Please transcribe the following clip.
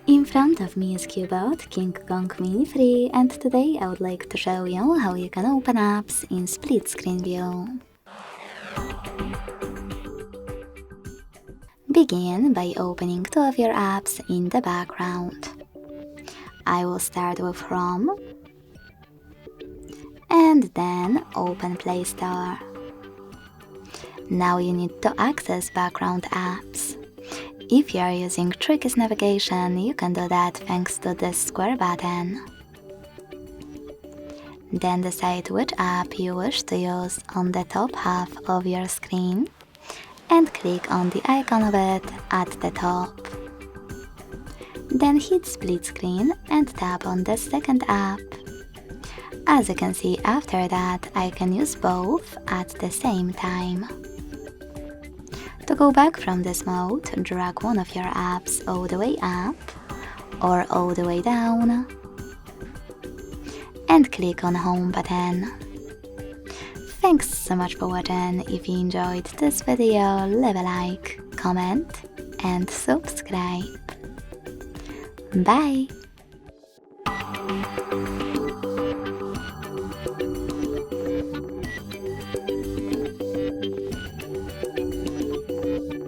In front of me is Cubot King Kong Mini 3, and today I would like to show you how you can open apps in split screen view. Begin by opening two of your apps in the background. I will start with Chrome and then open Play Store. Now you need to access background apps. If you are using Tricky's navigation, you can do that thanks to this square button. Then decide which app you wish to use on the top half of your screen and click on the icon of it at the top. Then hit split screen and tap on the second app. As you can see, after that I can use both at the same time. To go back from this mode, drag one of your apps all the way up or all the way down and click on Home button. Thanks so much for watching. If you enjoyed this video, leave a like, comment and subscribe. Bye!